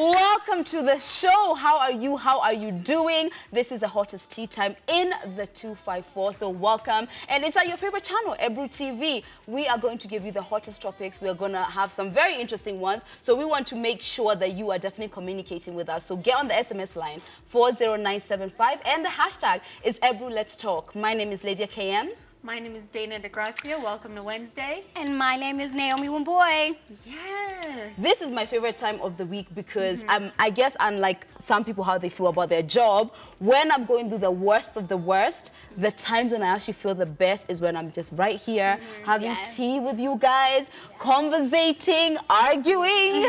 Welcome to the show. How are you? How are you doing? This is the hottest tea time in the 254. So welcome. And it's at your favorite channel, Ebru TV. We are going to give you the hottest topics. We are going to have some very interesting ones. So we want to make sure that you are definitely communicating with us. So get on the SMS line 40975 and the hashtag is Ebru Let's Talk. My name is Lydia KM. My name is Dana DeGrazia. Welcome to Wednesday. And my name is Naomi Wimboy. Yes. This is my favorite time of the week because I guess unlike some people how they feel about their job, when I'm going through the worst of the worst, the times when I actually feel the best is when I'm just right here having tea with you guys, conversating, arguing.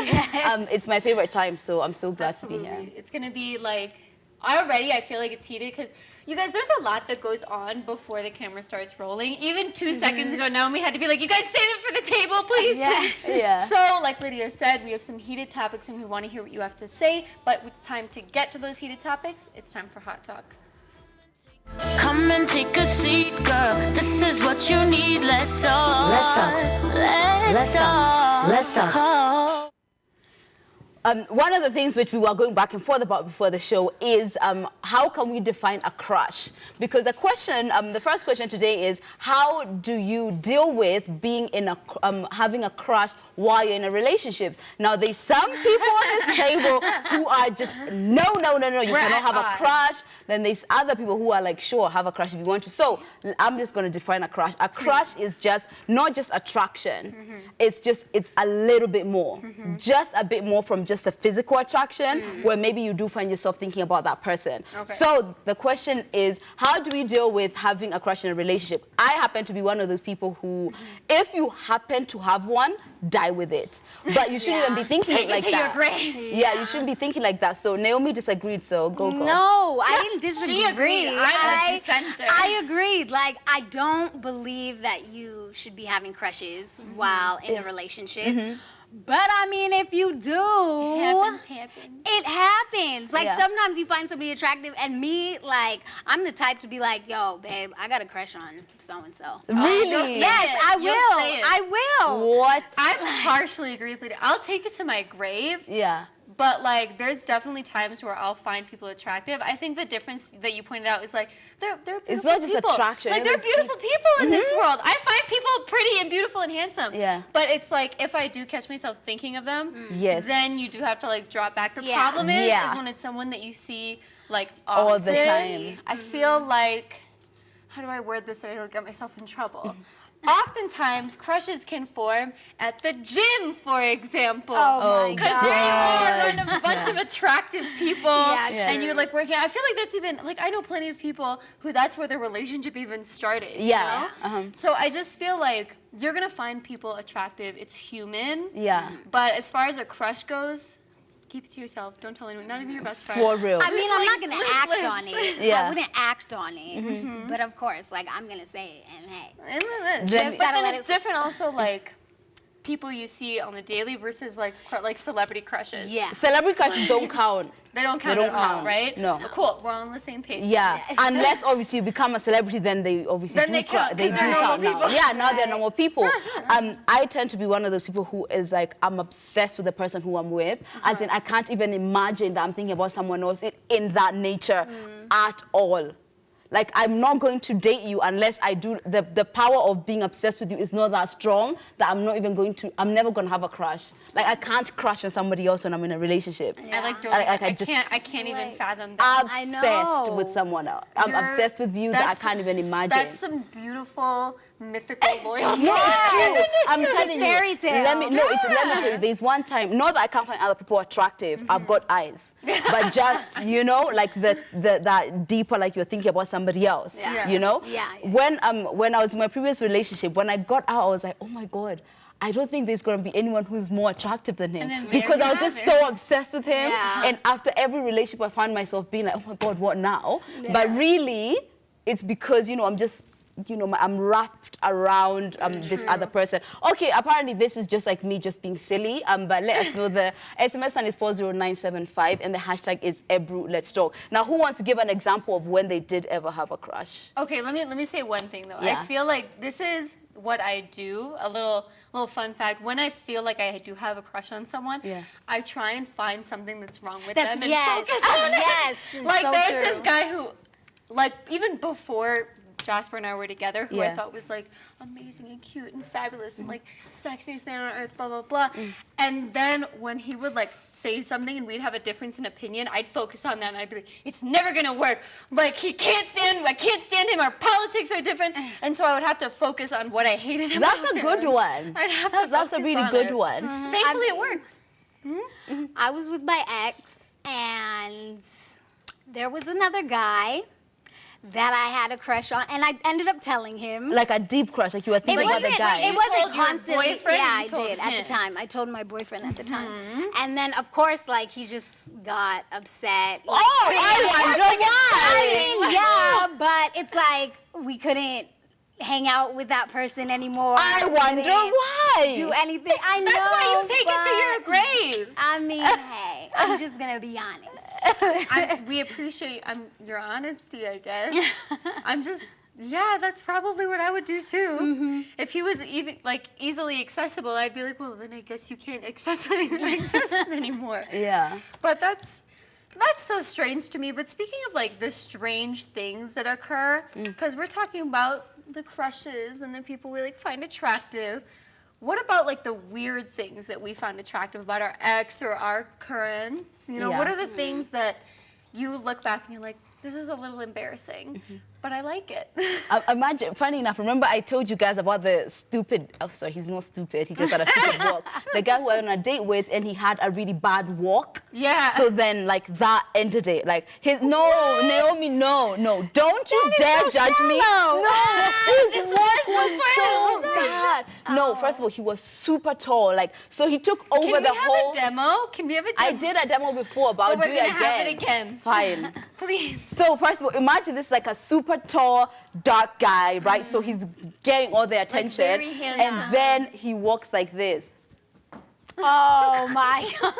It's my favorite time, so I'm so glad to be here. It's going to be like, already I feel like it's heated because you guys, there's a lot that goes on before the camera starts rolling. Even 2 seconds ago, Naomi had to be like, you guys save it for the table, please. Yeah. So, like Lydia said, we have some heated topics and we want to hear what you have to say. But it's time to get to those heated topics. It's time for Hot Talk. Come and take a seat, girl. This is what you need. Let's talk. Let's talk. Let's talk. One of the things which we were going back and forth about before the show is how can we define a crush? Because the question, the first question today is, how do you deal with being in a having a crush while you're in a relationship? Now, there's some people on this table who are just no, you cannot have a crush. Then there's other people who are like, sure, have a crush if you want to. So I'm just going to define a crush. A crush is just not just attraction. It's a little bit more, just a bit more from just a physical attraction where maybe you do find yourself thinking about that person. So the question is, how do we deal with having a crush in a relationship? I happen to be one of those people who, if you happen to have one, die with it. But you shouldn't even be thinking like that. Take it to your grave. Yeah, you shouldn't be thinking like that. So Naomi disagreed, so go. No, I didn't disagree. She agreed. I'm a dissenter. I agreed. Like, I don't believe that you should be having crushes while in a relationship. But I mean, if you do, it happens. Like, sometimes you find somebody attractive, and me, like, I'm the type to be like, yo, babe, I got a crush on so-and-so. Really? Yes, I will. I will. What? I partially agree with Lydia. I'll take it to my grave. Yeah. But, like, there's definitely times where I'll find people attractive. I think the difference that you pointed out is, like, they're beautiful It's not just people. attraction. Like, they're beautiful people in this world. I find people pretty and beautiful and handsome. Yeah. But it's like, if I do catch myself thinking of them, then you do have to, like, drop back. The problem is when it's someone that you see, like, often. All the time. I feel like, how do I word this so I don't get myself in trouble? Oftentimes, crushes can form at the gym, for example. Oh my Because there you are, around a bunch of attractive people, and you're like working. I feel like that's even, like, I know plenty of people who that's where their relationship even started. Yeah. You know? So I just feel like you're going to find people attractive. It's human. Yeah. But as far as a crush goes, keep it to yourself. Don't tell anyone. Not even your best friend. For real. I mean, I'm not going to act on it. Yeah. I wouldn't act on it. But of course, like, I'm going to say it, and hey. Just gotta let it. Different also, like, people you see on the daily versus, like celebrity crushes. Yeah. Celebrity crushes don't count. They don't count at all, right? No. Cool. We're on the same page. Yeah. Unless obviously you become a celebrity, then they obviously Then they count, They 'cause do they're count normal now. people. Yeah, now they're normal people. I tend to be one of those people who is like, I'm obsessed with the person who I'm with. As in, I can't even imagine that I'm thinking about someone else in that nature at all. Like, I'm not going to date you unless I do, the power of being obsessed with you is not that strong that I'm not even going to, I'm never going to have a crush. Like, I can't crush on somebody else when I'm in a relationship. I like don't. I can't even fathom that. Obsessed with someone else. I'm obsessed with you that I can't even imagine. That's some beautiful mythical loyalty. No, it's true. I'm telling you. Fairy tale. Let me tell you. There's one time, not that I can't find other people attractive. I've got eyes, but just like that deeper, like you're thinking about somebody else. Yeah. You know. Yeah. When I was in my previous relationship, when I got out, I was like, oh my God. I don't think there's going to be anyone who's more attractive than him because I was just so obsessed with him. Yeah. And after every relationship, I found myself being like, oh my God, what now? Yeah. But really, it's because, I'm just you know, I'm wrapped around this other person. Okay, apparently this is just like me just being silly, but let us know. The SMS line is 40975 and the hashtag is Ebru Let's Talk. Now, who wants to give an example of when they did ever have a crush? Okay, let me say one thing though. Yeah. I feel like this is what I do. A little fun fact. When I feel like I do have a crush on someone, I try and find something that's wrong with them and focus on it. Yes, Like so there's true. this guy who, like even before Jasper and I were together, who I thought was like amazing and cute and fabulous and like sexiest man on earth, blah blah blah. And then when he would like say something and we'd have a difference in opinion, I'd focus on that and I'd be like, it's never gonna work. Like I can't stand him. Our politics are different, and so I would have to focus on what I hated him. That's a good one. I'd have to That's a really good one. Thankfully, it worked. I was with my ex, and there was another guy that I had a crush on, and I ended up telling him. Like a deep crush, like you were thinking about the guy. It wasn't told your constantly. boyfriend, Yeah, you I told did at him. the time. I told my boyfriend at the time, and then of course, like he just got upset. Like, I wonder why. I mean, yeah, but it's like we couldn't hang out with that person anymore. I wonder why. Do anything. I know. That's why you take it to your grave. I mean, hey, I'm just gonna be honest. We appreciate your honesty, I guess. Yeah, that's probably what I would do too. If he was easily accessible, I'd be like, well, then I guess you can't access him anymore. Yeah. But that's so strange to me. But speaking of like the strange things that occur, because we're talking about the crushes and the people we like find attractive. What about like the weird things that we find attractive about our ex or our currents? You know, what are the things that you look back and you're like, this is a little embarrassing, but I like it. Imagine, funny enough, remember I told you guys about the stupid, oh sorry, he's not stupid, he just had a stupid walk. The guy who I went on a date with and he had a really bad walk. Yeah. So then like that ended it. Like Naomi, no, don't you dare judge me. No, his walk was so bad. No, first of all, he was super tall. Like, so he took over the whole. Can we have a demo? Can we have a demo? I did a demo before, but I'll do it again. Have it again. Fine. Please. So first of all, imagine this like a super tall, dark guy, right? So he's getting all the attention. very handsome. And then he walks like this. Oh my God.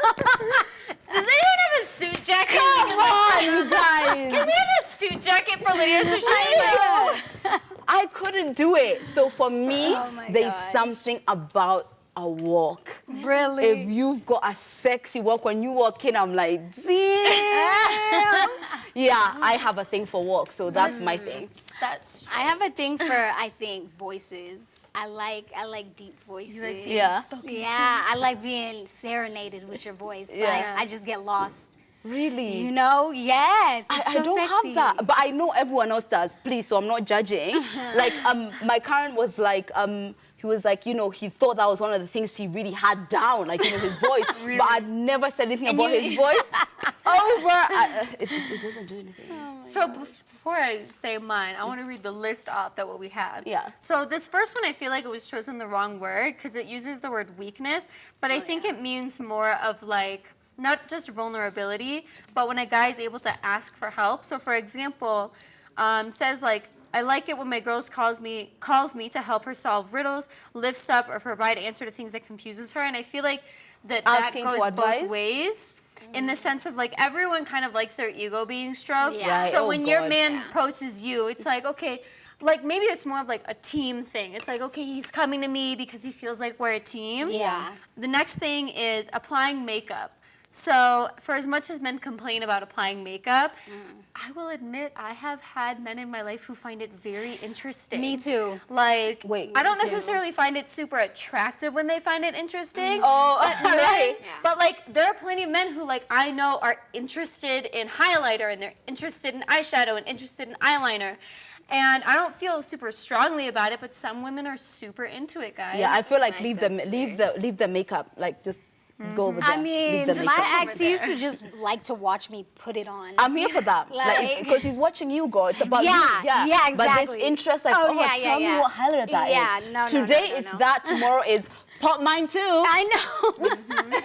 Does anyone have a suit jacket? Come on, you guys. Can we have a suit jacket for Lydia so she can like, I couldn't do it. So for me, Oh my there's gosh. something about a walk. Really? If you've got a sexy walk, when you walk in, I'm like, damn. Yeah, I have a thing for walks, so that's my thing. that's I have a thing for, I think, voices. I like deep voices. Yeah. Yeah, I like being serenaded with your voice. Yeah. Like, I just get lost. Really? You know? Yes. I It's so don't sexy. have that, but I know everyone else does. Please, so I'm not judging. Like, my current was like, he was like, you know, he thought that was one of the things he really had down, like, you know, his voice. Really? But I'd never said anything about his voice. It doesn't do anything. So before I say mine, I want to read the list off that what we had. Yeah. So this first one, I feel like it was chosen the wrong word because it uses the word weakness, but I think it means more of like, not just vulnerability, but when a guy is able to ask for help. So for example, says like, I like it when my girl calls me to help her solve riddles, lifts up or provide answer to things that confuses her. And I feel like that Asking for goes advice? both ways. In the sense of like everyone kind of likes their ego being stroked. Yeah. Right. So Oh, when your God. man approaches you, it's like, okay, like maybe it's more of like a team thing. It's like, okay, he's coming to me because he feels like we're a team. Yeah. The next thing is applying makeup. So for as much as men complain about applying makeup, I will admit I have had men in my life who find it very interesting. Me too. Like, Wait, I don't me too. necessarily find it super attractive when they find it interesting. Oh, but men, right. but like there are plenty of men who like I know are interested in highlighter and they're interested in eyeshadow and interested in eyeliner. And I don't feel super strongly about it, but some women are super into it, guys. Yeah, I feel like Like, that's leave the makeup, like just go over there. I mean, leave the makeup. my ex over there. used to just like to watch me put it on. I'm here for that. Like- Because he's watching you, girl. It's about Yeah, you. yeah, But exactly. this interest, like, Oh, oh, yeah, tell me yeah. what highlighter that is. Yeah, no, Today no, it's no. that, tomorrow is pop mine too. I know.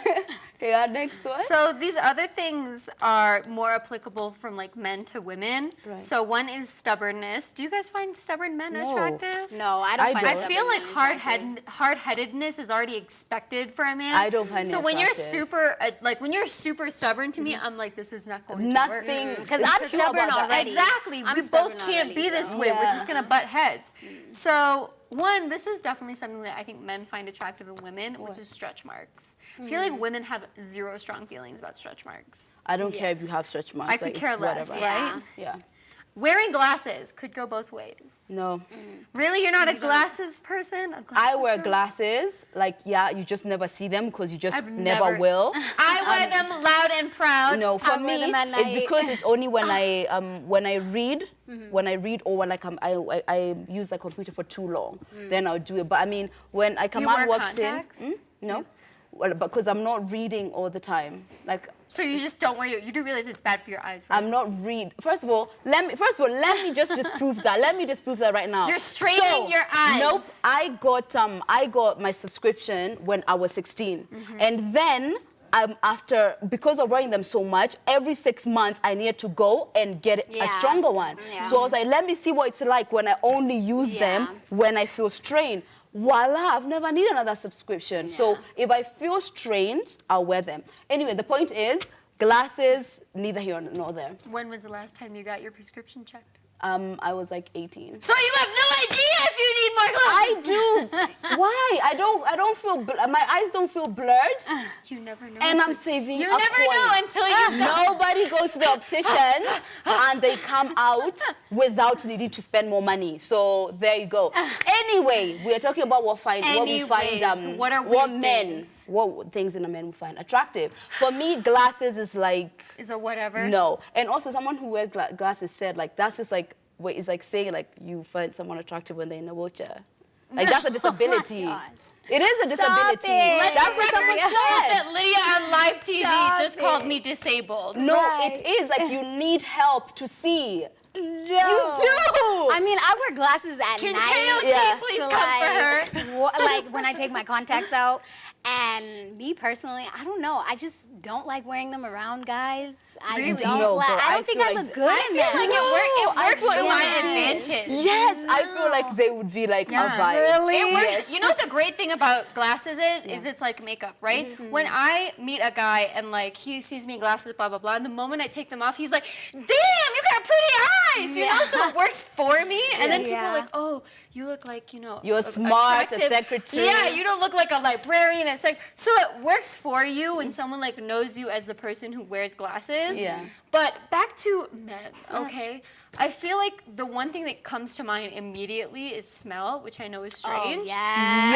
Yeah, next one. So these other things are more applicable from like men to women. Right. So one is stubbornness. Do you guys find stubborn men attractive? No, I don't find I stubborn feel like men attractive. hard-headedness is already expected for a man. I don't find it So when you're attractive. when you're super stubborn to me, I'm like, this is not going to work. Nothing. Because I'm stubborn already. Exactly. I'm We stubborn both can't already, be this so. way. We're Yeah. just gonna butt heads. So one, this is definitely something that I think men find attractive in women, which is stretch marks. I feel like women have zero strong feelings about stretch marks. I don't care if you have stretch marks. I could care it's less, whatever. right? Yeah. Wearing glasses could go both ways. No. Really, you're not a glasses person? A I glasses wear girl? glasses. Like, yeah, you just never see them because you just I've never never- will. I wear them loud and proud. No, for I wear me, them at it's night. because it's only when I read, or when like I use the computer for too long, then I'll do it. But I mean, when I come you out wear walks contacts? in, no, well, because I'm not reading all the time. Like, So you just don't wear you do realize it's bad for your eyes, right? I'm not read. First of all, let me just disprove that. Let me disprove that right now. You're straining your eyes. Nope. I got my subscription when I was 16, and then because of wearing them so much, every 6 months I needed to go and get a stronger one. Yeah. So I was like, let me see what it's like when I only use them when I feel strained. Voila, I've never needed another subscription. Yeah. So if I feel strained, I'll wear them. Anyway, the point is, glasses, neither here nor there. When was the last time you got your prescription checked? I was like 18. So you have no idea if you need more glasses. I do. Why? I don't feel, my eyes don't feel blurred. You never know. And I'm saving You a never coin. know until you Nobody goes to the opticians and they come out without needing to spend more money. So there you go. Anyway, we are talking about what we find what are what weird men things? what things in a man we find attractive. For me, glasses is like Is a whatever. no. And also someone who wears glasses said like that's just like it's like saying like you find someone attractive when they're in a wheelchair. Like that's a disability. It is a disability. it. That's what someone Show said. that Lydia on live TV Stop just called it. me disabled. No, Right. it is like you need help to see. No. You do. I mean, I wear glasses at Can night. KOT Yeah. please So, come for her? like when I take my contacts out. And me personally, I don't know. I just don't like wearing them around guys. Really? don't No, like. girl, I I don't think feel I like look good I in feel them. like it works to my Yes. advantage. Yes, I feel like they would be like Yeah. a vibe. Really? It works. Yes. You know what the great thing about glasses is it's like makeup, right? When I meet a guy and like he sees me in glasses, blah blah blah, and the moment I take them off, he's like, "Damn, you got pretty eyes," you know. So it works for me, and then people are like, "Oh, you look like You're smart, a attractive." secretary. Yeah, you don't look like a librarian. It's like so it works for you when someone like knows you as the person who wears glasses. Yeah. But back to men, okay? I feel like the one thing that comes to mind immediately is smell, which I know is strange. Oh, yeah.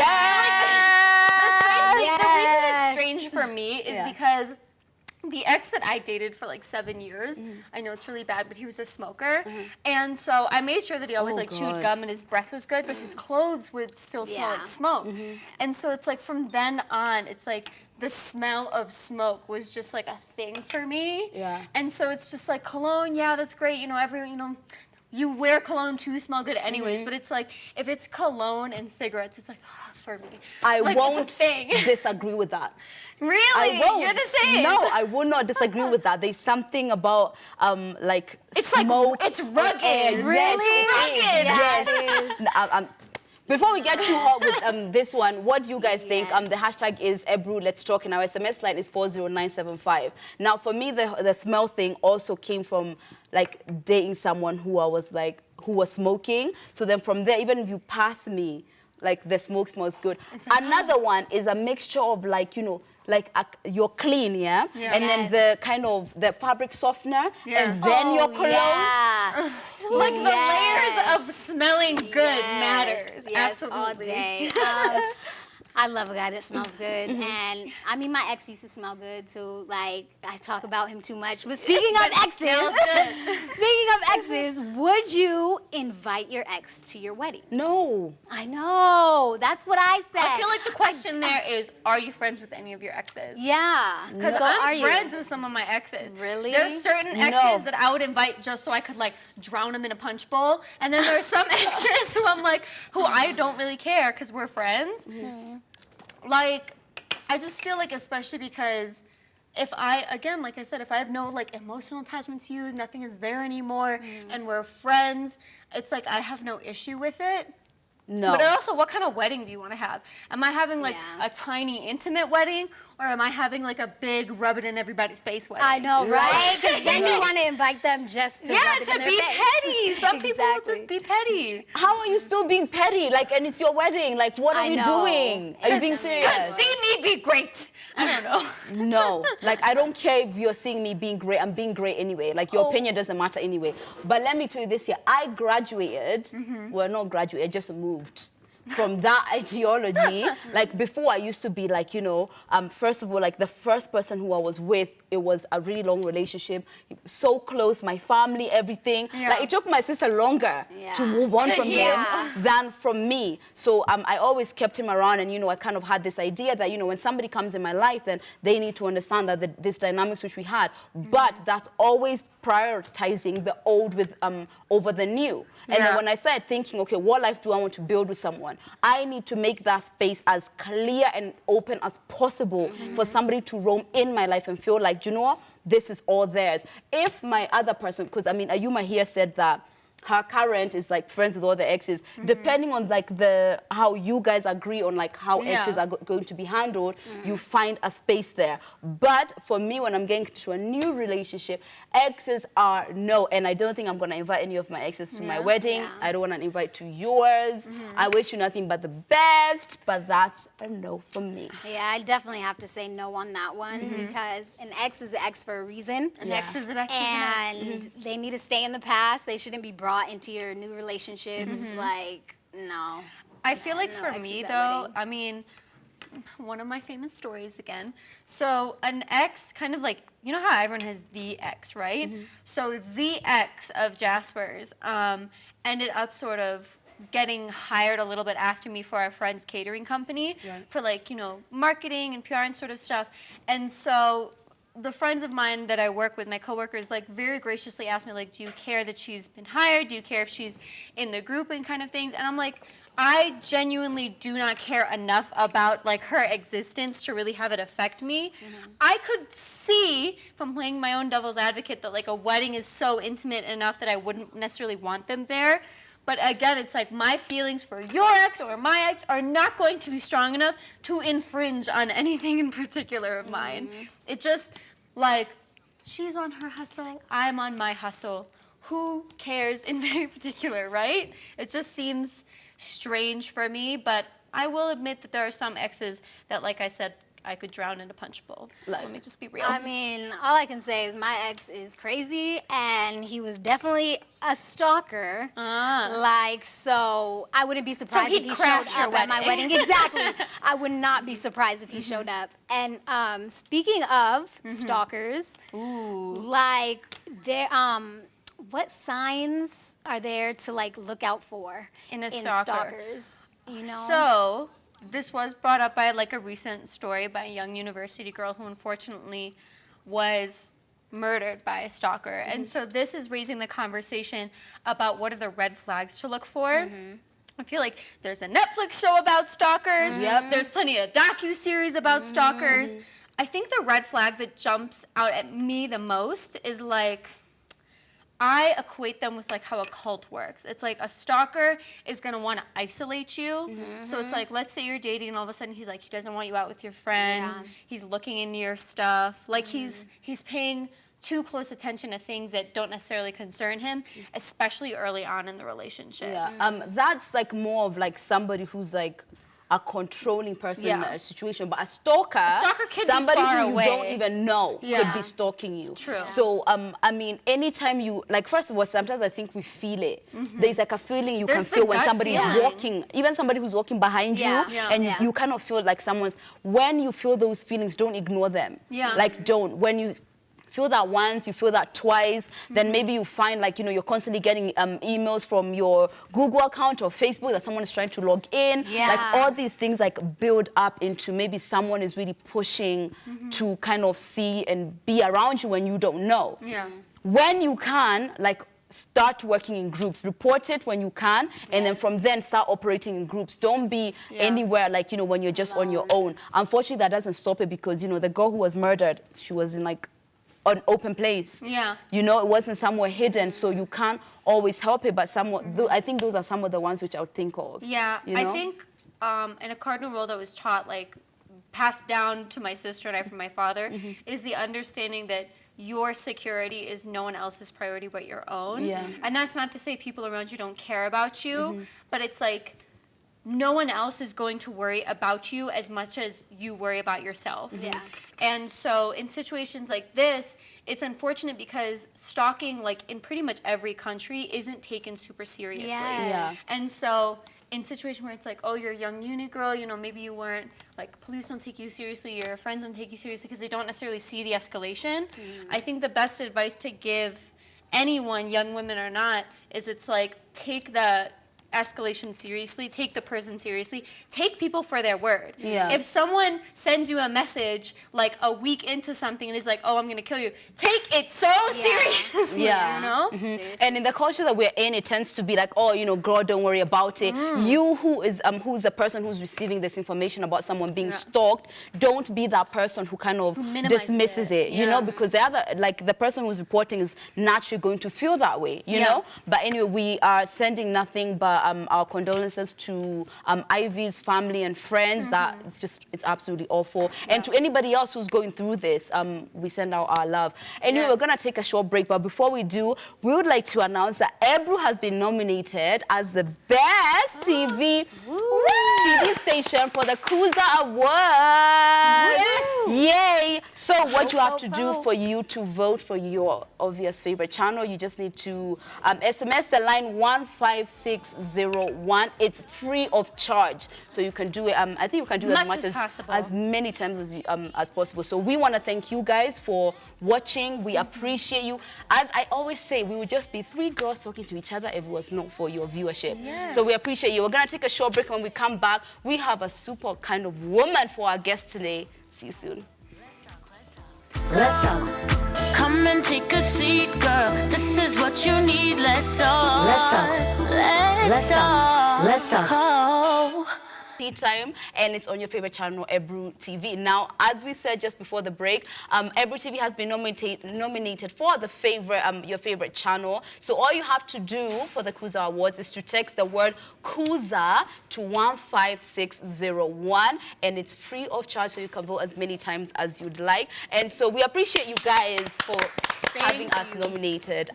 The reason it's strange for me is Yeah. because the ex that I dated for like 7 years, I know it's really bad, but he was a smoker. And so I made sure that he always Oh, like chewed God. gum and his breath was good, but his clothes would still smell Yeah. like smoke. And so it's like from then on, it's like the smell of smoke was just like a thing for me. Yeah. And so it's just like cologne, yeah, that's great. You know, you wear cologne to smell good anyways, but it's like if it's cologne and cigarettes, it's like for me. I Like, won't it's a thing. disagree with that. Really? I won't. You're the same. No, I will not disagree with that. There's something about like It's smoke. like it's rugged. and Really? It's rugged. Yeah, it is. Before we get too hot with this one, what do you guys think? Yes. The hashtag is Ebru, let's talk, and our SMS line is 40975. Now, for me, the smell thing also came from like dating someone who was smoking. So then from there, even if you pass me, like the smoke smells good. Another one is a mixture of like, you're clean, yeah? Yeah. And then the kind of the fabric softener, Yeah. and then your cologne. Yeah. Like the layers of smelling good matters. Yes, Absolutely. all day. I love a guy that smells good, and I mean my ex used to smell good too. Like I talk about him too much. But speaking of exes, would you invite your ex to your wedding? No. I know. That's what I said. I feel like the question there is, are you friends with any of your exes? Yeah. Because So are I'm you? friends with some of my exes. Really? There's certain exes No. that I would invite just so I could like drown them in a punch bowl, and then there's some exes who I'm like, who I don't really care because we're friends. Like, I just feel like, especially because if I, again, like I said, if I have no like emotional attachment to you, nothing is there anymore, and we're friends, it's like I have no issue with it. No. But also, what kind of wedding do you want to have? Am I having like a tiny intimate wedding, or am I having like a big rub it in everybody's face wedding? I know, right? Because then you want to invite them just to rub it in their be face. petty. Some people will just be petty. How are you still being petty? Like, and it's your wedding. Like, what are you doing? Are you being serious? Because see me be great. I don't know. No, like I don't care if you're seeing me being great. I'm being great anyway. Like your opinion doesn't matter anyway. But let me tell you this here. I graduated. Well, not graduated. I just moved from that ideology. Like before, I used to be like, you know, first of all, like the first person who I was with, it was a really long relationship, so close, my family, everything. Like it took my sister longer to move on from him than from me. So I always kept him around, and you know, I kind of had this idea that, you know, when somebody comes in my life, then they need to understand that this dynamics which we had, but that's always prioritizing the old with over the new. And then when I started thinking, okay, what life do I want to build with someone? I need to make that space as clear and open as possible for somebody to roam in my life and feel like, you know what, this is all theirs. If my other person, because I mean, Ayuma here said that her current is like friends with all the exes, depending on like how you guys agree on like how exes are going to be handled, you find a space there. But for me, when I'm getting to a new relationship, exes are no, and I don't think I'm gonna invite any of my exes to my wedding. I don't wanna invite to yours. I wish you nothing but the best, but that's a no for me. Yeah, I definitely have to say no on that one because an ex is an ex for a reason. An ex is an ex. And they need to stay in the past. They shouldn't be brought into your new relationships. Like, no. I feel like for me though, I mean, one of my famous stories again. So an ex kind of like, you know how everyone has the ex, right? So the ex of Jasper's ended up sort of getting hired a little bit after me for our friend's catering company for like, you know, marketing and PR and sort of stuff. And so the friends of mine that I work with, my coworkers, like very graciously asked me, like, do you care that she's been hired? Do you care if she's in the group and kind of things? And I'm like, I genuinely do not care enough about like her existence to really have it affect me. I could see, if I'm playing my own devil's advocate, that like a wedding is so intimate enough that I wouldn't necessarily want them there. But again, it's like my feelings for your ex or my ex are not going to be strong enough to infringe on anything in particular of mine. It just, like, she's on her hustle, I'm on my hustle. Who cares in very particular, right? It just seems strange for me, but I will admit that there are some exes that, like I said, I could drown in a punch bowl. So let me just be real. I mean, all I can say is my ex is crazy, and he was definitely a stalker. Like, so I wouldn't be surprised if he showed up at my wedding. Exactly. I would not be surprised if he showed up. And speaking of stalkers, like, there, what signs are there to like look out for in stalkers? You know. So this was brought up by like a recent story by a young university girl who unfortunately was murdered by a stalker. And so this is raising the conversation about what are the red flags to look for. I feel like there's a Netflix show about stalkers. There's plenty of docuseries about stalkers. I think the red flag that jumps out at me the most is like, I equate them with like how a cult works. It's like a stalker is gonna want to isolate you. So it's like, let's say you're dating and all of a sudden he's like, he doesn't want you out with your friends. He's looking into your stuff. Like he's paying too close attention to things that don't necessarily concern him, especially early on in the relationship. That's like more of like somebody who's like a controlling person in a situation, but a stalker can somebody be far who you away. don't even know could be stalking you. So I mean, anytime you like, first of all, sometimes I think we feel it. There's like a feeling you can feel when somebody is walking, even somebody who's walking behind you, and you kind of feel like someone's. When you feel those feelings, don't ignore them. Like don't. When you feel that once, you feel that twice, then maybe you find like, you know, you're constantly getting emails from your Google account or Facebook that someone is trying to log in. Like all these things like build up into maybe someone is really pushing to kind of see and be around you when you don't know. When you can, like, start working in groups. Report it when you can, and then from then start operating in groups. Don't be anywhere like, you know, when you're just on your own. Unfortunately, that doesn't stop it because, you know, the girl who was murdered, she was in like an open place. Yeah. You know, it wasn't somewhere hidden, so you can't always help it, but I think those are some of the ones which I would think of. Yeah, you know? I think in a cardinal rule that was taught, like, passed down to my sister and I from my father, is the understanding that your security is no one else's priority but your own. Yeah. And that's not to say people around you don't care about you, but it's like no one else is going to worry about you as much as you worry about yourself. Yeah. And so in situations like this, it's unfortunate because stalking, like in pretty much every country, isn't taken super seriously. Yeah. And so in situations where it's like, oh, you're a young uni girl, you know, maybe you weren't, like, police don't take you seriously, your friends don't take you seriously because they don't necessarily see the escalation. I think the best advice to give anyone, young women or not, is it's like, take the escalation seriously, take the person seriously, take people for their word. Yeah. If someone sends you a message like a week into something and is like, oh, I'm gonna kill you, take it so seriously, you know? And in the culture that we're in, it tends to be like, oh, you know, girl, don't worry about it. You who's the person who's receiving this information about someone being stalked, don't be that person who kind of dismisses it, you know, because the other, like the person who's reporting is naturally going to feel that way, you know? But anyway, we are sending nothing but our condolences to Ivy's family and friends. That it's absolutely awful. And to anybody else who's going through this, we send out our love. Anyway, we're gonna take a short break, but before we do, we would like to announce that Ebru has been nominated as the best TV station for the Kuza Awards. Yay! So what you have to do for you to vote for your obvious favorite channel, you just need to SMS the line 15601. It's free of charge, so you can do it. I think you can do it as many times as possible. So we want to thank you guys for watching. We appreciate you. As I always say, we would just be 3 girls talking to each other if it was not for your viewership. So we appreciate you. We're gonna take a short break. When we come back, we have a super kind of woman for our guest today. See you soon. Let's talk. Come and take a seat, girl. This is what you need. Let's talk. Let's talk. Let's talk. Let's talk. Tea time, and it's on your favorite channel, Ebru TV. Now, as we said just before the break, Ebru TV has been nominated for the your favorite channel. So all you have to do for the Kuza Awards is to text the word Kuza to 15601, and it's free of charge, so you can vote as many times as you'd like. And so we appreciate you guys for having us nominated.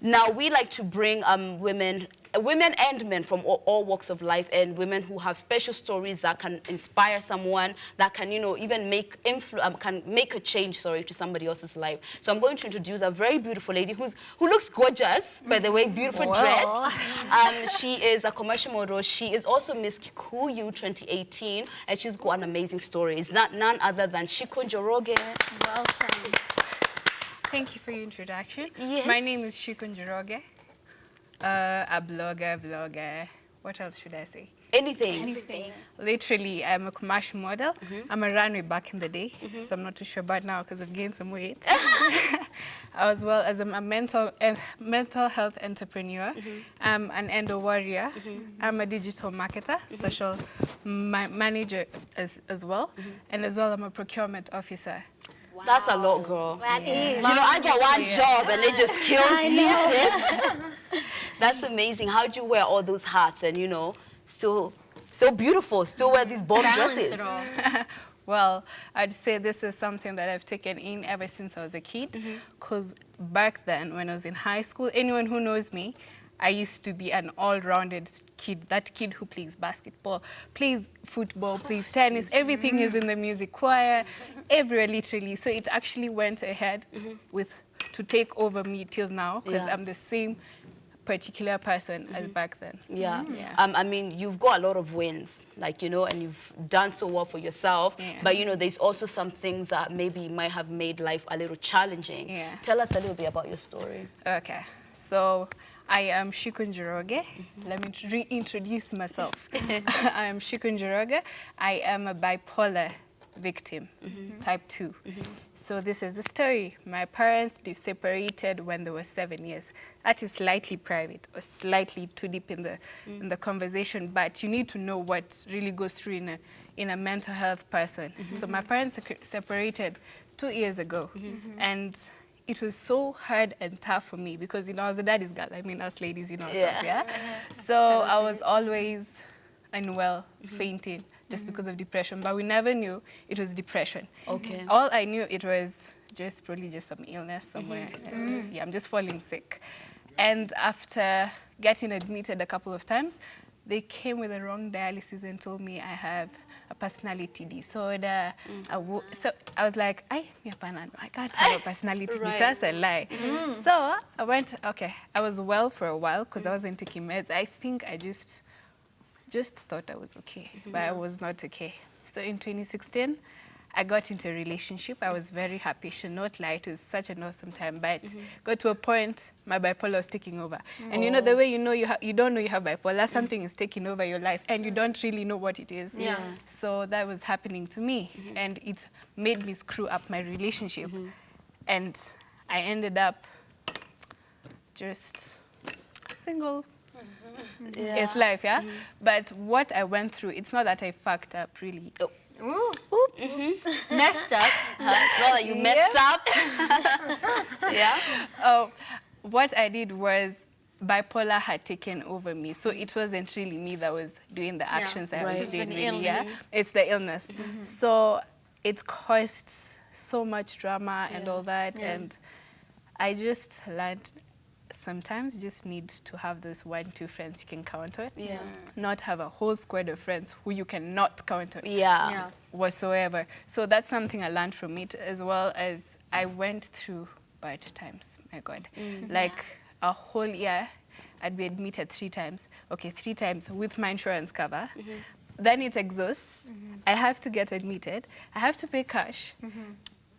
Now, we like to bring women and men from all walks of life, and women who have special stories that can inspire someone, that can, you know, even can make a change, sorry, to somebody else's life. So I'm going to introduce a very beautiful lady who looks gorgeous, by the way, beautiful dress. She is a commercial model. She is also Miss Kikuyu 2018, and she's got an amazing story. It's none other than Shiku Njoroge. Welcome. Thank you for your introduction. Yes. My name is Shiku Njoroge. A vlogger. What else should I say? Anything. Literally, I'm a commercial model. I'm a runway back in the day, so I'm not too sure about now because I've gained some weight. As well as I'm a mental health entrepreneur. I'm an endo warrior. I'm a digital marketer, social manager as well. And as well, I'm a procurement officer. Wow. That's a lot, girl. That is. You know, I got one job and it just kills me. That's amazing. How'd you wear all those hats and, you know, still so beautiful, still wear these bomb dresses? Well, I'd say this is something that I've taken in ever since I was a kid. Because back then, when I was in high school, anyone who knows me, I used to be an all-rounded kid, that kid who plays basketball, plays football, plays tennis, everything is in the music choir, everywhere literally. So it actually went ahead to take over me till now, because I'm the same particular person as back then. I mean, you've got a lot of wins, like, you know, and you've done so well for yourself, but, you know, there's also some things that maybe might have made life a little challenging. Tell us a little bit about your story. Okay, so I am Shiku Njoroge. Let me reintroduce myself. I am Shiku Njoroge. I am a bipolar victim, type 2. So this is the story. My parents separated when they were 7 years. That is slightly private or slightly too deep in the conversation, but you need to know what really goes through in a mental health person. So my parents separated 2 years ago, and it was so hard and tough for me because, you know, I was a daddy's girl. I mean, us ladies, you know, yeah. So I was always unwell, fainting, just because of depression. But we never knew it was depression. Okay. All I knew it was probably just some illness somewhere. And, yeah, I'm just falling sick. And after getting admitted a couple of times, they came with the wrong dialysis and told me I have a personality disorder. So I was like, I can't have a personality disorder. That's a lie. So I went, okay, I was well for a while because I wasn't taking meds. I think I just thought I was okay, but I was not okay. So in 2016, I got into a relationship. I was very happy. Should not lie. It was such an awesome time, but got to a point my bipolar was taking over. And you know the way you know you don't know you have bipolar, something is taking over your life, and you don't really know what it is. Yeah. So that was happening to me, and it made me screw up my relationship, and I ended up just single. It's life, yeah. But what I went through, it's not that I fucked up, really. Messed up. It's not that you messed up. Yeah. What I did was bipolar had taken over me, so it wasn't really me that was doing the actions I was doing. Really, yeah. It's the illness. So it caused so much drama and all that, and I just learned. Sometimes you just need to have those 1-2 friends you can count on. Yeah. Not have a whole squad of friends who you cannot count on. Yeah. Whatsoever. So that's something I learned from it, as well as I went through bad times. My God. Like a whole year, I'd be admitted 3 times. Okay, 3 times with my insurance cover. Then it exhausts. I have to get admitted. I have to pay cash.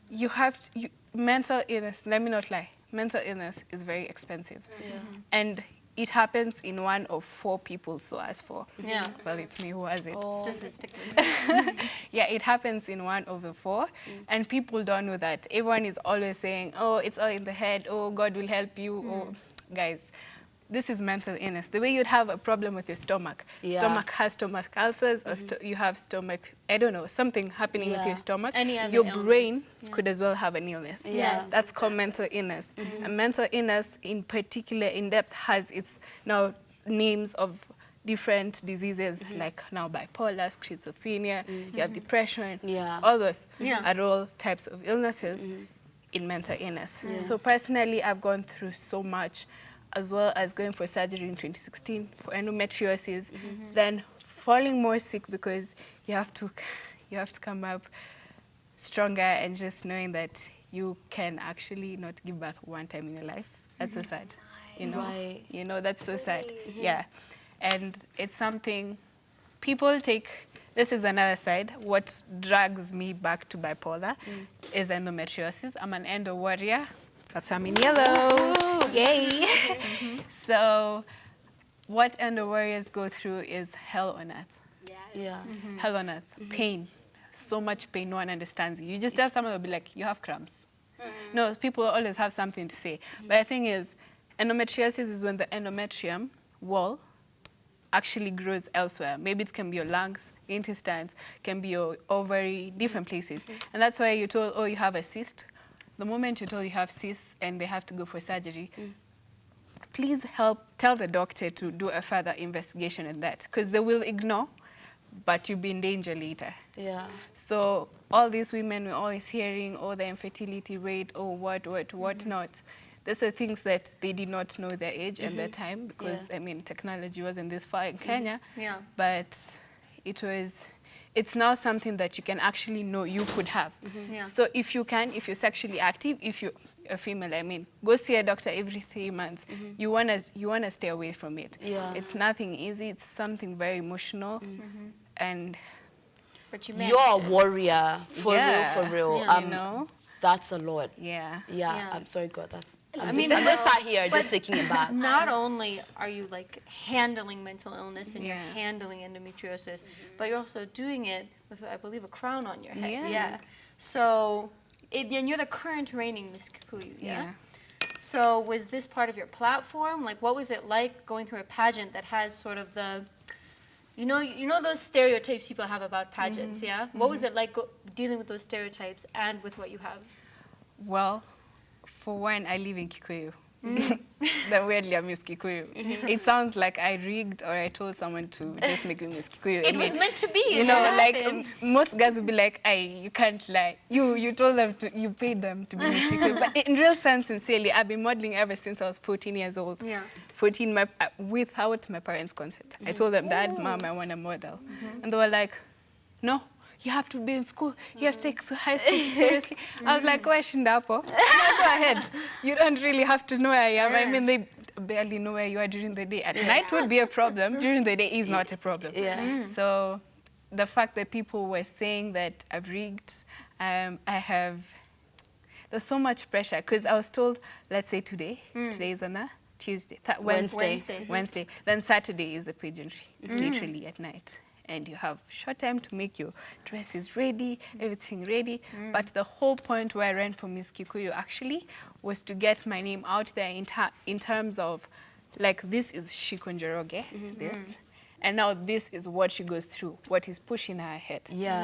You have to, mental illness, let me not lie. Mental illness is very expensive. And it happens in 1 of 4 people so ask for. Well, it's me who has it. Statistically. Yeah, it happens in 1 of the 4. And people don't know that. Everyone is always saying, oh, it's all in the head. Oh, God will help you. Oh, guys, this is mental illness. The way you'd have a problem with your stomach. Stomach has stomach ulcers, or you have stomach, I don't know, something happening with your stomach. Your brain could as well have an illness. That's called mental illness. And mental illness, in particular, in depth, has its now names of different diseases, like now bipolar, schizophrenia, you have depression, all those are all types of illnesses in mental illness. So personally, I've gone through so much, as well as going for surgery in 2016 for endometriosis, then falling more sick because you have to come up stronger, and just knowing that you can actually not give birth 1 time in your life. That's so sad, you know. You know, that's so sad. Yeah, and it's something people take. This is another side. What drags me back to bipolar is endometriosis. I'm an endo warrior. That's why I'm in yellow. Yay. So what endo warriors go through is hell on earth. Hell on earth. Pain. So much pain, no one understands you. You just tell someone, they'll be like, you have cramps. No, people always have something to say. But the thing is, endometriosis is when the endometrium wall actually grows elsewhere. Maybe it can be your lungs, intestines, can be your ovary, different places. And that's why you're told, oh, you have a cyst. The moment you're told you have cysts and they have to go for surgery, please tell the doctor to do a further investigation in that, because they will ignore, but you'll be in danger later. So all these women we're always hearing, oh, the infertility rate, oh, what not. These are things that they did not know their age and their time, because, I mean, technology wasn't this far in Kenya, but it's now something that you can actually know you could have. So if you're sexually active, if you're a female, I mean, go see a doctor every 3 months. You wanna stay away from it. It's nothing easy. It's something very emotional, and but you're a warrior for real. You know, that's a lot. I'm sorry, God. I'm just sat here just taking it back. Not only are you like handling mental illness and you're handling endometriosis, but you're also doing it with, I believe, a crown on your head. So and you're the current reigning Miss Kikuyu, yeah? So was this part of your platform? Like, what was it like going through a pageant that has sort of the, you know those stereotypes people have about pageants, yeah? What was it like dealing with those stereotypes and with what you have? Well, for one, I live in Kikuyu. Then weirdly, I Miss Kikuyu. It sounds like I rigged or I told someone to just make me Miss Kikuyu. It was meant to be. You know, like most guys would be like, you can't lie. You told them to, you paid them to be Miss Kikuyu. But in real sense, sincerely, I've been modeling ever since I was 14 years old. Yeah. 14, without my parents' consent. I told them, Dad, Mom, I want a model. And they were like, no. You have to be in school. You have to take high school seriously. I was like, question dapo. No, go ahead. You don't really have to know where I am. I mean, they barely know where you are during the day. At night would be a problem. During the day is not a problem. So the fact that people were saying that I've rigged, there's so much pressure. Because I was told, let's say today is on a Tuesday, Wednesday. Then Saturday is the pageantry, literally at night. And you have short time to make your dresses ready, everything ready. But the whole point where I ran for Miss Kikuyu actually was to get my name out there in terms of, like, this is Shiku Njoroge, this. And now this is what she goes through, what is pushing her ahead.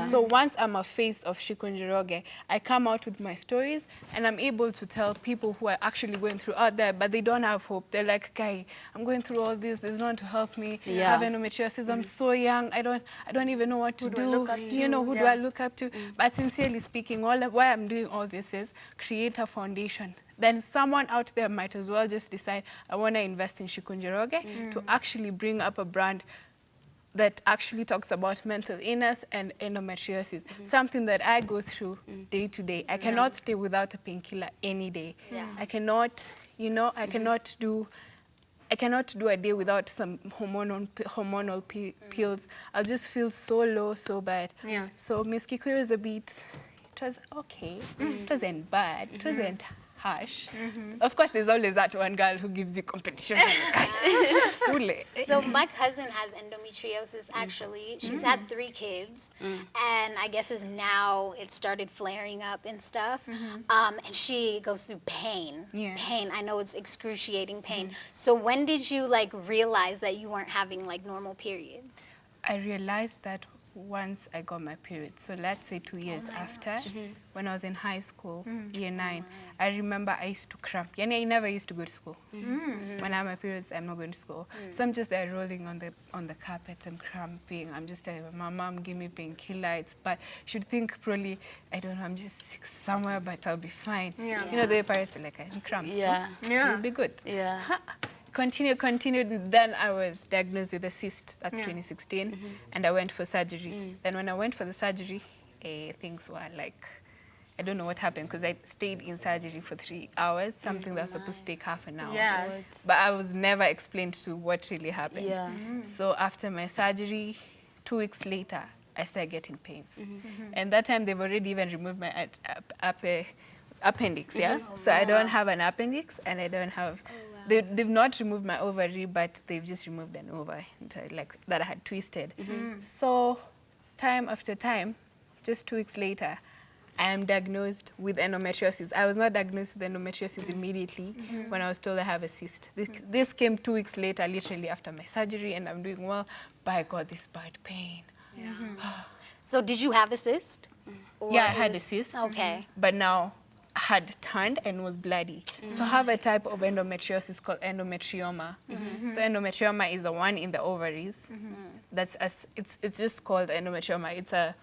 So once I'm a face of Shiku Njoroge, I come out with my stories and I'm able to tell people who are actually going through out there, but they don't have hope. They're like, okay, I'm going through all this, there's no one to help me. I have endometriosis, I'm so young, I don't even know what to do. You know, who do I look up to? But sincerely speaking, why I'm doing all this is create a foundation. Then someone out there might as well just decide, I want to invest in Shiku Njoroge to actually bring up a brand that actually talks about mental illness and endometriosis, something that I go through day to day. I cannot stay without a painkiller any day. I cannot, I cannot do a day without some hormonal pills. I'll just feel so low, so bad. So Miss Kikuyu is a bit, it was okay. It wasn't bad. It wasn't harsh. Of course, there's always that one girl who gives you competition. So my cousin has endometriosis, actually. She's had 3 kids, and I guess now it started flaring up and stuff. And she goes through pain. Pain. I know it's excruciating pain. So when did you realize that you weren't having normal periods? I realized that once I got my period. So let's say 2 years after, when I was in high school, year 9, I remember I used to cramp. I never used to go to school. When I have my periods, I'm not going to school. So I'm just there rolling on the carpet, I'm cramping. I'm just telling my mom, give me painkiller. But she'd think probably, I don't know, I'm just sick somewhere, but I'll be fine. You know, the parents are like, I'm cramps. You'll be good. Continued. Then I was diagnosed with a cyst. That's 2016. And I went for surgery. Then when I went for the surgery, things were like, I don't know what happened because I stayed in surgery for 3 hours, something that was supposed to take half an hour. But I was never explained to what really happened. So after my surgery, 2 weeks later, I started getting pains. And that time they've already even removed my appendix, So I don't have an appendix and I don't have... They've not removed my ovary, but they've just removed an ovary that I had twisted. So time after time, just 2 weeks later, I am diagnosed with endometriosis. I was not diagnosed with endometriosis immediately when I was told I have a cyst. This came 2 weeks later, literally after my surgery, and I'm doing well, but I got this bad pain. So did you have a cyst? Yeah, I had a cyst. Okay. But now had turned and was bloody. So I have a type of endometriosis called endometrioma. So endometrioma is the one in the ovaries. It's just called endometrioma. It's a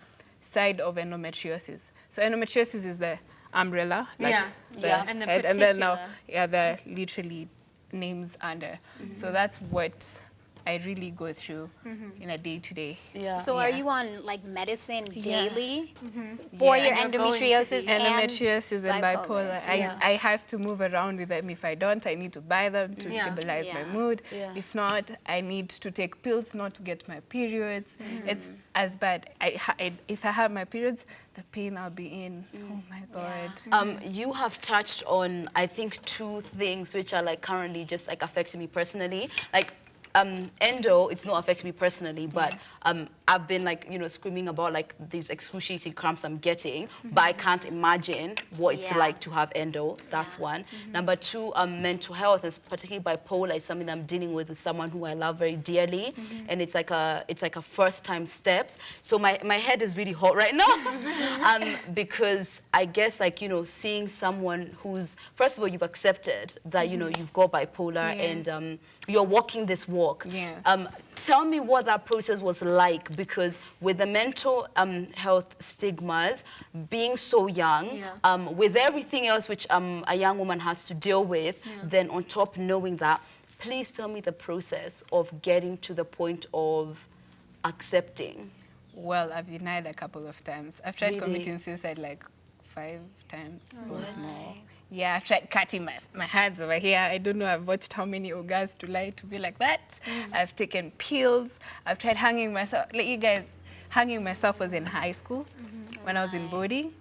side of endometriosis. So endometriosis is the umbrella, and the head, and then now the literally names under. So that's what I really go through in a day-to-day. So are you on medicine daily for your endometriosis and bipolar? I have to move around with them. If I don't, I need to buy them to stabilize my mood. If not, I need to take pills not to get my periods. It's as bad. If I have my periods, the pain I'll be in. Oh my God. You have touched on, I think, 2 things which are currently just affecting me personally. endo, it's not affecting me personally, but I've been like, you know, screaming about like these excruciating cramps I'm getting, but I can't imagine what it's like to have endo. That's one. Number two, mental health, is particularly bipolar, is something that I'm dealing with someone who I love very dearly, and it's like a first time steps. So my head is really hot right now, because I guess, like, you know, seeing someone who's, first of all, you've accepted that, you know, you've got bipolar, and you're walking this walk. Tell me what that process was like, because with the mental health stigmas, being so young, with everything else which a young woman has to deal with, then on top knowing that, please tell me the process of getting to the point of accepting. Well, I've denied a couple of times. I've tried committing suicide like 5 times or more. Yeah, I've tried cutting my hands over here. I don't know, I've watched how many orgasms to lie to be like that. I've taken pills. I've tried hanging myself. Like, you guys, hanging myself was in high school when I was in body.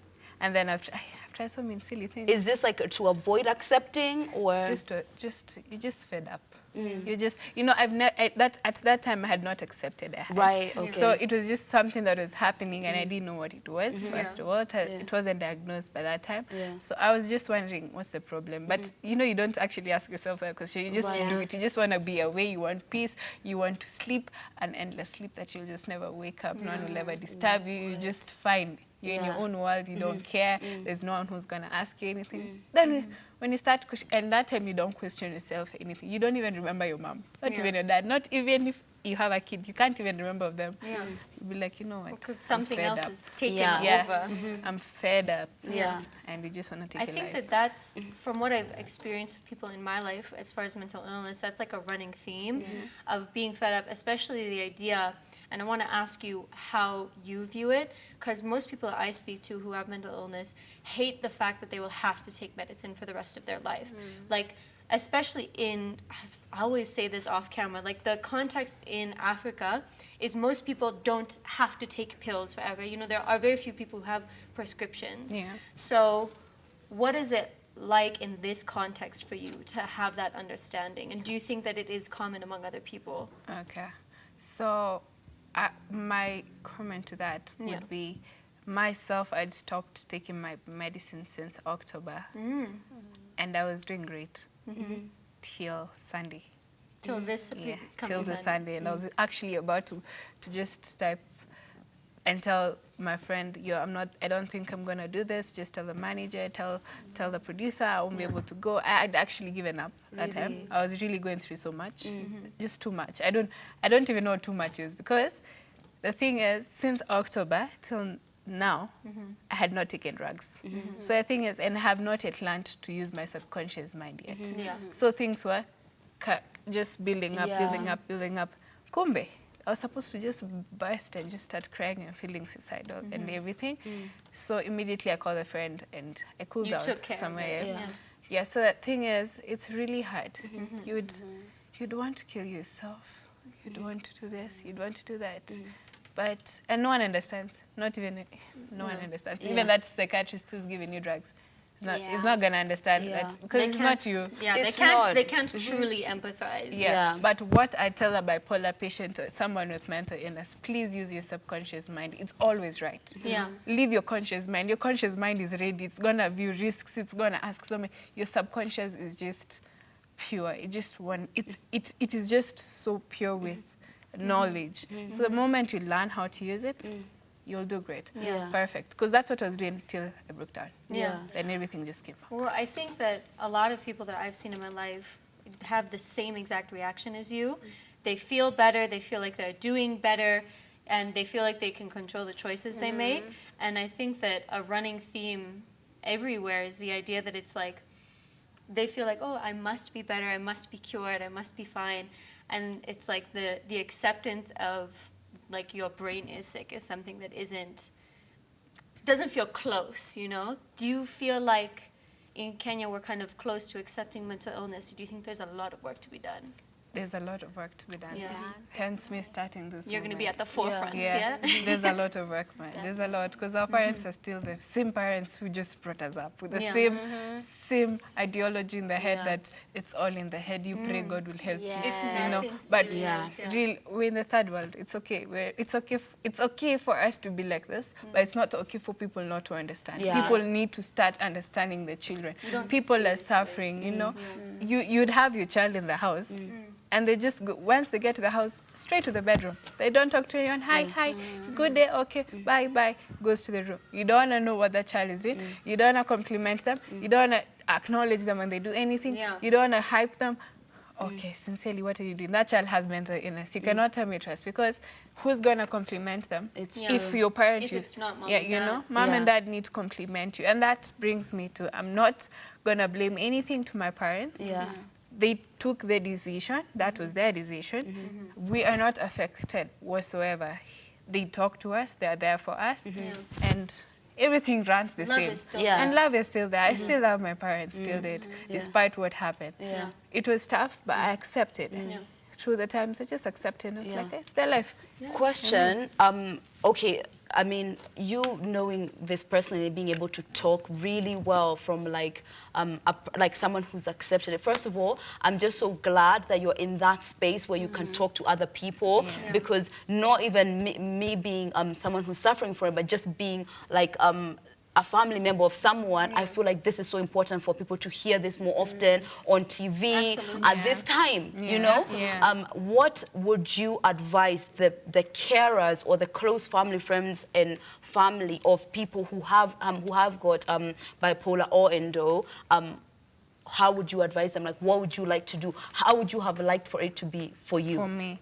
And then I've tried so many silly things. Is this like to avoid accepting, or? You're just fed up. You just, you know, at that time I had not accepted. Right, okay. So it was just something that was happening, and I didn't know what it was, first of all. It wasn't diagnosed by that time. So I was just wondering, what's the problem? But, you know, you don't actually ask yourself that question. You just do it. You just want to be away. You want peace. You want to sleep, an endless sleep that you'll just never wake up. No one will ever disturb you. You just fine. You're in your own world. You don't care. There's no one who's going to ask you anything. Then when you start, and that time you don't question yourself anything. You don't even remember your mom, not even your dad, not even if you have a kid, you can't even remember of them. You'll be like, you know what? Because something else is taking over. I'm fed up. And we just want to take I think that's, from what I've experienced with people in my life, as far as mental illness, that's like a running theme of being fed up, especially the idea. And I want to ask you how you view it, because most people that I speak to who have mental illness hate the fact that they will have to take medicine for the rest of their life. Like, especially I always say this off camera, like the context in Africa is most people don't have to take pills forever. You know, there are very few people who have prescriptions. So what is it like in this context for you to have that understanding? And do you think that it is common among other people? Okay. So my comment to that would be, myself, I'd stopped taking my medicine since October. And I was doing great till Sunday. Till this till the Sunday. And I was actually about to just type and tell my friend, I don't think I'm going to do this. Just tell the manager, tell the producer I won't be able to go. I'd actually given up that time. I was really going through so much, just too much. I don't even know what too much is, because the thing is, since October till now, I had not taken drugs. So the thing is, and I have not yet learned to use my subconscious mind yet. So things were just building up, building up. Kumbe, I was supposed to just burst and just start crying and feeling suicidal and everything. So immediately I called a friend and I cooled out somewhere. So the thing is, it's really hard. You'd want to kill yourself. You'd want to do this. You'd want to do that. And no one understands. No one understands. Even that psychiatrist who's giving you drugs. He's not going to understand that, because it's not you. They can't truly empathize. But what I tell a bipolar patient or someone with mental illness, please use your subconscious mind. It's always right. Leave your conscious mind. Your conscious mind is ready. It's going to view risks. It's going to ask something. Your subconscious is just pure. It is just so pure with knowledge. So the moment you learn how to use it, you'll do great. Perfect. Because that's what I was doing till I broke down. Then everything just came out. Well, I think that a lot of people that I've seen in my life have the same exact reaction as you. They feel better, they feel like they're doing better, and they feel like they can control the choices they make. And I think that a running theme everywhere is the idea that it's like, they feel like, oh, I must be better, I must be cured, I must be fine. And it's like the acceptance of, like, your brain is sick is something that doesn't feel close, you know? Do you feel like in Kenya we're kind of close to accepting mental illness, or do you think there's a lot of work to be done? there's a lot of work to be done. Yeah. Hence me starting this You're going to be at movement. the forefront, Yeah, yeah? there's a lot of work, man. There's a lot, because our parents are still the same parents who just brought us up with the same ideology in the head that it's all in the head. You pray, God will help you. You know, but real, we're in the third world. It's okay. It's okay for us to be like this, but it's not okay for people not to understand. People need to start understanding the children. People are suffering. You know, you'd have your child in the house. And they just go, once they get to the house, straight to the bedroom. They don't talk to anyone. Hi, good day, okay, bye. Goes to the room. You don't want to know what that child is doing. You don't want to compliment them. You don't want to acknowledge them when they do anything. You don't want to hype them. Okay, sincerely, what are you doing? That child has mental illness. You cannot tell me trust, because who's going to compliment them? If your parents, it's not mom you know, mom and dad need to compliment you. And that brings me to, I'm not going to blame anything to my parents. They took the decision. That was their decision. We are not affected whatsoever. They talk to us. They are there for us. And everything runs the Love same. is still And love is still there. I still love my parents, still did, despite what happened. It was tough, but I accepted. Through the times, I just accepted. I was like, it's their life. Question, okay, I mean, you knowing this personally, being able to talk really well from like someone who's accepted it. First of all, I'm just so glad that you're in that space where you can talk to other people, because not even me being someone who's suffering from it, but just being like a family member of someone, I feel like this is so important for people to hear this more often on TV at this time, you know? What would you advise the carers or the close family, friends and family of people who have got bipolar or endo? How would you advise them? Like, what would you like to do? How would you have liked for it to be for you? For me,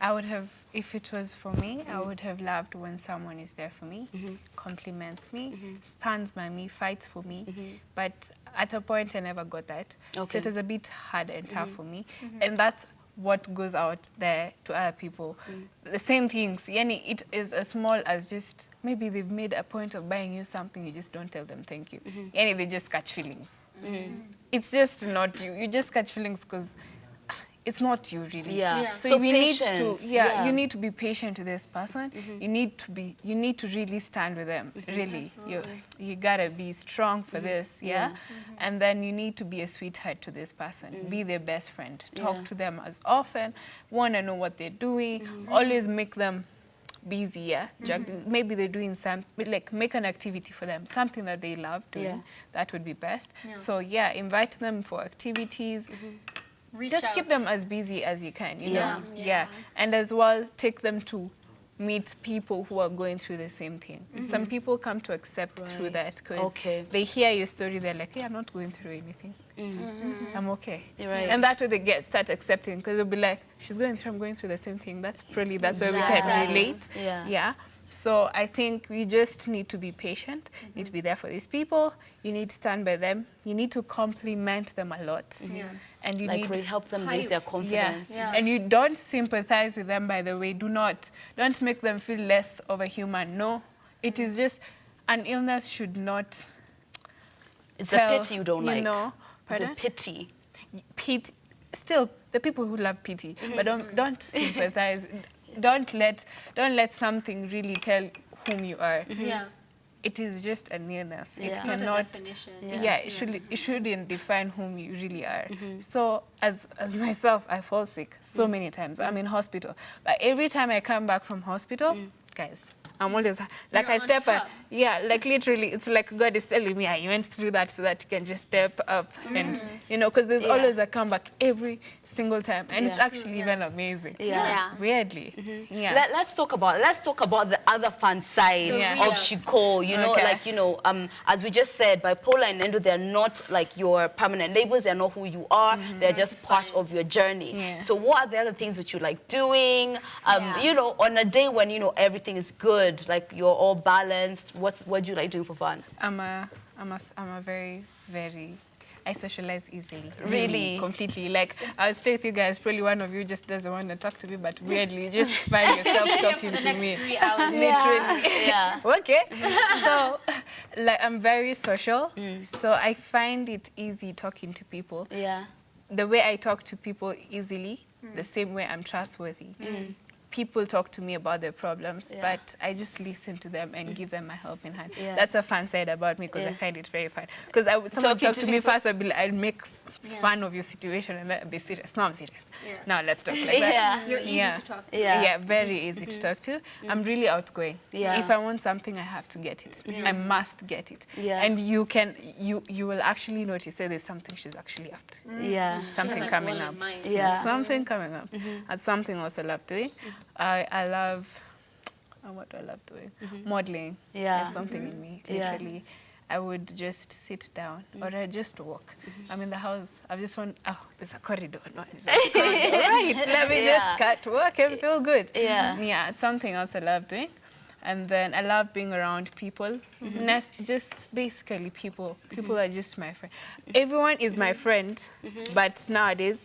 I would have, if it was for me, I would have loved when someone is there for me, compliments me, stands by me, fights for me. But at a point, I never got that. So it was a bit hard and tough for me. And that's what goes out there to other people. The same things. Yani, it is as small as just, maybe they've made a point of buying you something, you just don't tell them thank you. Yani, they just catch feelings. It's just not you. You just catch feelings because it's not you really. So you need to, you need to be patient with this person. You need to really stand with them. Really, you gotta be strong for this. And then you need to be a sweetheart to this person. Be their best friend. Talk to them as often. Want to know what they're doing. Always make them busy, maybe they're doing some, like make an activity for them, something that they love doing. That would be best. So invite them for activities. Just keep them as busy as you can, you know? And as well, take them to meet people who are going through the same thing. Some people come to accept through that because they hear your story, they're like, hey, I'm not going through anything. I'm okay. And that's where they start accepting, because they'll be like, she's going through, I'm going through the same thing. That's where we can relate. So I think we just need to be patient, need to be there for these people. You need to stand by them. You need to compliment them a lot. And you need really help them raise their confidence. And you don't sympathize with them, by the way. Don't make them feel less of a human. No, it is just an illness should not. It's a pity you don't like. Know, it's a pity. Pity. Still, the people who love pity, but don't sympathize. Don't let something really tell whom you are. It is just an illness. It cannot. Not a definition. It shouldn't define whom you really are. So as myself, I fall sick so many times. I'm in hospital, but every time I come back from hospital, guys, I'm always like I step up. Like literally, it's like God is telling me, you went through that so that you can just step up, and you know, because there's always a comeback every single time, and it's actually even amazing. Weirdly. Let's talk about the other fun side of Shiku. You know, like as we just said, bipolar and endo, they're not like your permanent labels. They're not who you are. They're just part of your journey. So what are the other things that you like doing? You know, on a day when everything is good, like you're all balanced. What do you like doing for fun? I'm a very, very, I socialize easily. Really? Completely. Like, I'll stay with you guys. Probably one of you just doesn't want to talk to me, but weirdly, you just find yourself talking to me. 3 hours. Literally. Okay. So, like, I'm very social. So I find it easy talking to people. The way I talk to people easily, the same way I'm trustworthy. People talk to me about their problems, but I just listen to them and give them a helping hand. That's a fun side about me because I find it very fun. Because someone talk to me first, I'd make fun of your situation and then I'd be serious. No, I'm serious. Now let's talk like that. You're easy to talk to. Yeah, very easy to talk to. I'm really outgoing. If I want something, I have to get it. I must get it. And you will actually notice that there's something she's actually up to. Something coming up. Something coming up. That's something else I love doing. I love, what do I love doing? Modeling. It's something in me, literally. I would just sit down or I just walk. I'm in the house. I just want, there's a corridor. No, there's a corridor. All right, let me just walk and feel good. Yeah, it's something else I love doing. And then I love being around people. Just basically people. People are just my friend. Everyone is my friend, but nowadays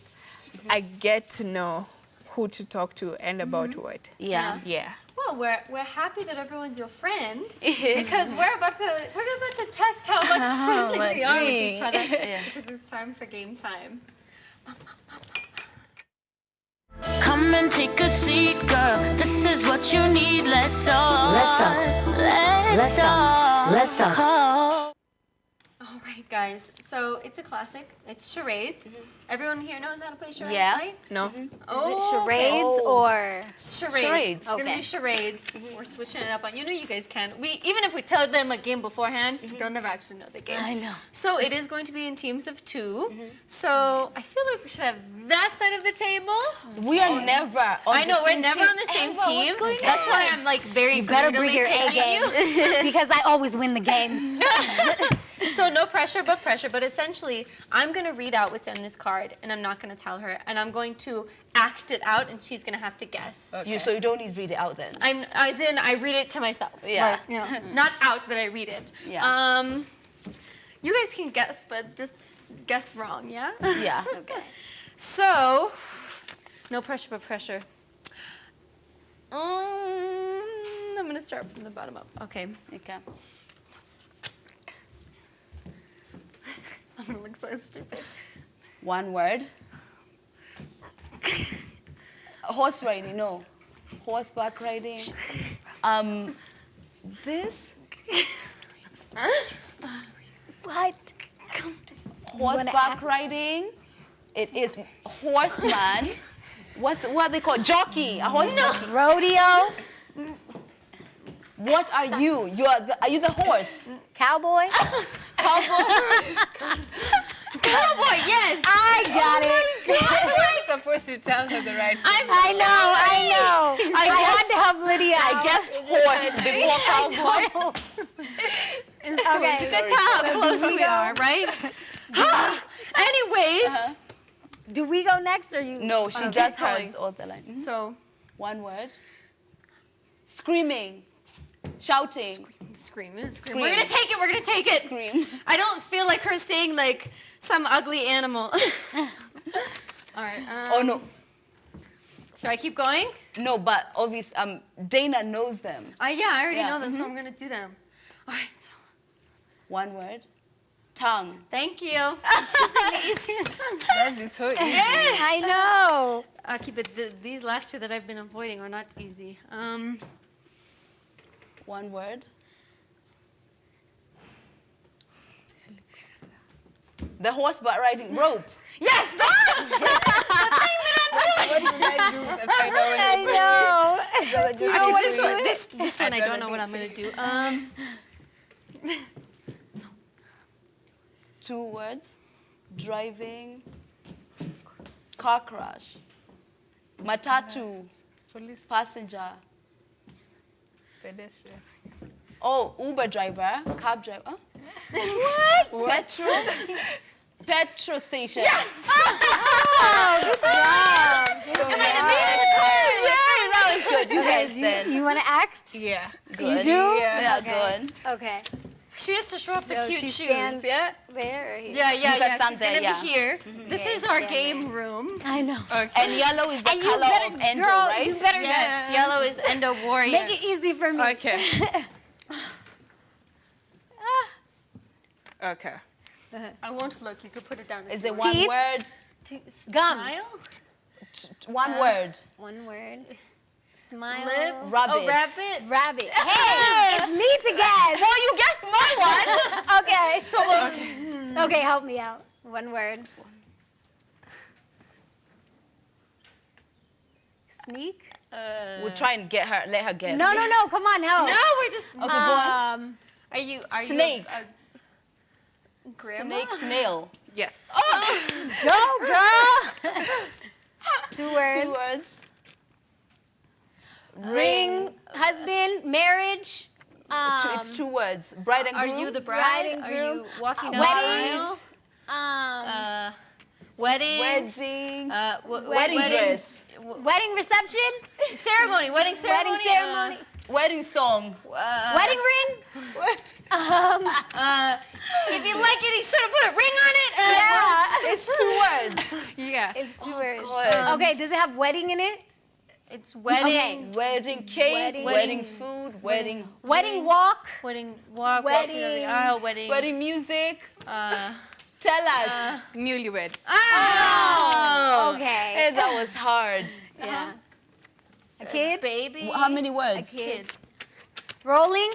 I get to know who to talk to and about what. Yeah. Well, we're happy that everyone's your friend because we're about to test how much friendly we are with each other because it's time for game time. Come and take a seat, girl. This is what you need. Let's talk. Let's talk. Let's talk. All right, guys. So it's a classic. It's charades. Everyone here knows how to play charades, right? No. Is it charades or? Charades. It's going to be charades. We're switching it up on. You guys can. Even if we tell them a game beforehand, they'll never actually know the game. I know. So it is going to be in teams of 2. So I feel like we should have that side of the table. We are never on I know, we're never on the same team. That's why I'm like very You better bring your A game because I always win the games. So no pressure, but pressure. But essentially, I'm going to read out what's in this card, and I'm not going to tell her. And I'm going to act it out, and she's going to have to guess. So you don't need to read it out then? As in, I read it to myself. Like, not out, but I read it. You guys can guess, but just guess wrong, yeah? Yeah. Okay. So, no pressure, but pressure. I'm going to start from the bottom up. Okay. I'm gonna look so stupid. One word. Horse riding, no. Horseback riding. This. What? Horseback riding. It is horseman. What they call jockey? A horse jockey. Rodeo. What are you? Are you the horse? Cowboy. Cowboy, yes! I got it. You're supposed to tell her the right thing. I know. I had to help Lydia. I guessed horse before cowboy. Okay. You can tell how close we are, right? Anyways. Do we go next or you? No, she does hers all the line. So, one word. Screaming. Shouting. Scream. We're gonna take it. Scream. I don't feel like her saying like some ugly animal. All right. Oh no. Should I keep going? No, but obviously, Dana knows them. I already know them, so I'm gonna do them. All right. So. One word. Tongue. Thank you. That is so easy. I know. I'll keep it. These last two that I've been avoiding are not easy. One word. The horseback riding rope. Yes, that's the thing that I'm doing. What did I do? That's I know. I know. This one I don't know what I'm gonna do. 2 words. Driving. Car crash. Matatu. Police. Passenger. Pedestrian. Oh, Uber driver. Cab driver. What? Petrol station. Yes. Good job. That was good. You guys then. You want to act? Yeah. Good. You do? Yeah, Okay. good. Okay. She has to show off the So cute she shoes. stands Yeah. there or here? Yeah. stand She's there, gonna be here. This Okay, is our stand game room. I know. Okay. And yellow is the And you color better, of Endo, girl, right? you better Yes. Yellow is Endo Warrior. make it easy for me. Okay. Okay. I won't look. You could put it down. Is it one Teeth? word? Gums. Smile? One word. One word. Smile. Lips. Rabbit. Oh, rabbit. Rabbit. Hey, it's me to guess. Well, you guessed my one. Okay. So, Okay, help me out. One word. Sneak. We'll try and let her guess. No, come on, help. no, we're just. Okay, go on. Are you Snake. Grandma? Snake, snail. Yes. Go, girl. Two words. 2 words. Ring, husband, marriage. It's 2 words. Bride and groom. Are you the bride? Bride and Are groom. you walking down Wedding. the aisle? Wedding. Wedding. Wedding dress. Wedding reception. Ceremony. Wedding ceremony. Wedding ceremony. Wedding song. Wedding ring. If you like it, he should have put a ring on it. Yeah. It's 2 words. Yeah. It's 2 words. God. Okay, does it have wedding in it? It's wedding. Okay. Wedding cake. Wedding. Wedding food. Wedding. Wedding walk. Wedding walk. Wedding. Walking down the aisle. Wedding. Wedding music. Uh, Tell us. Newlyweds. Oh. Okay. Hey, that was hard. Yeah. A kid. baby. How many words? Kid. Rolling.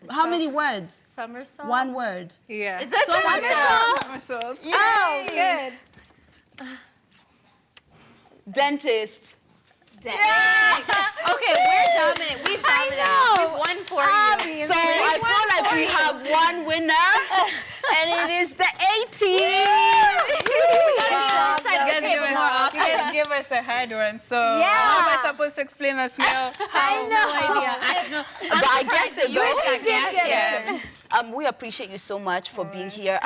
How many words? Somersault. 1 word. Yeah. Is that somersault? Somersault. Oh, good. Dentist. Okay, we're dominant. We've dominated. know. We've won for you. So I feel like we have one winner, and it is the 80. We gotta be on this side. You guys Give give us more us, often. you guys give us a hard one, so Yeah. how am I supposed to explain that smell? I know. No idea. I don't know. But I guess You guys got gas. Yeah. We appreciate you so much for being here.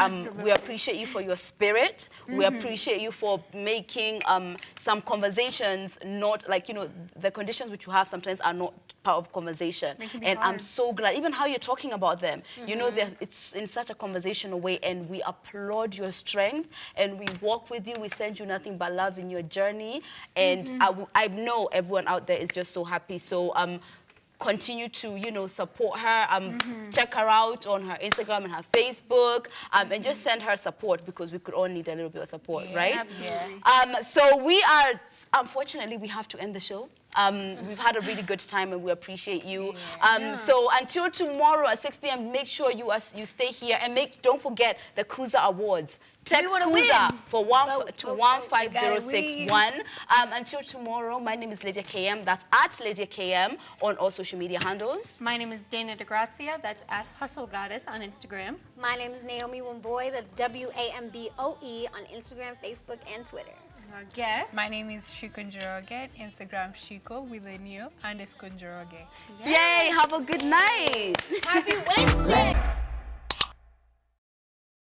We appreciate you for your spirit. We appreciate you for making some conversations not like, the conditions which you have sometimes are not part of conversation. And I'm so glad, even how you're talking about them, it's in such a conversational way, and we applaud your strength, and we walk with you. We send you nothing but love in your journey. And I know everyone out there is just so happy. So continue to, support her. Check her out on her Instagram and her Facebook, and just send her support, because we could all need a little bit of support, right? Absolutely. So we are, unfortunately, we have to end the show. We've had a really good time, and we appreciate you. So until tomorrow at 6 p.m., make sure you stay here, and don't forget the Kuza Awards. Text Kuza for 15061. Until tomorrow, my name is Lydia KM. That's at Lydia KM on all social media handles. My name is Dana DeGrazia. That's at Hustle Goddess on Instagram. My name is Naomi Wamboy. That's WAMBOE on Instagram, Facebook, and Twitter. Our guest. My name is Shiku Njoroge, Instagram Shiku with a new _ Njoroge. Yay! Have a good night. Happy Wednesday.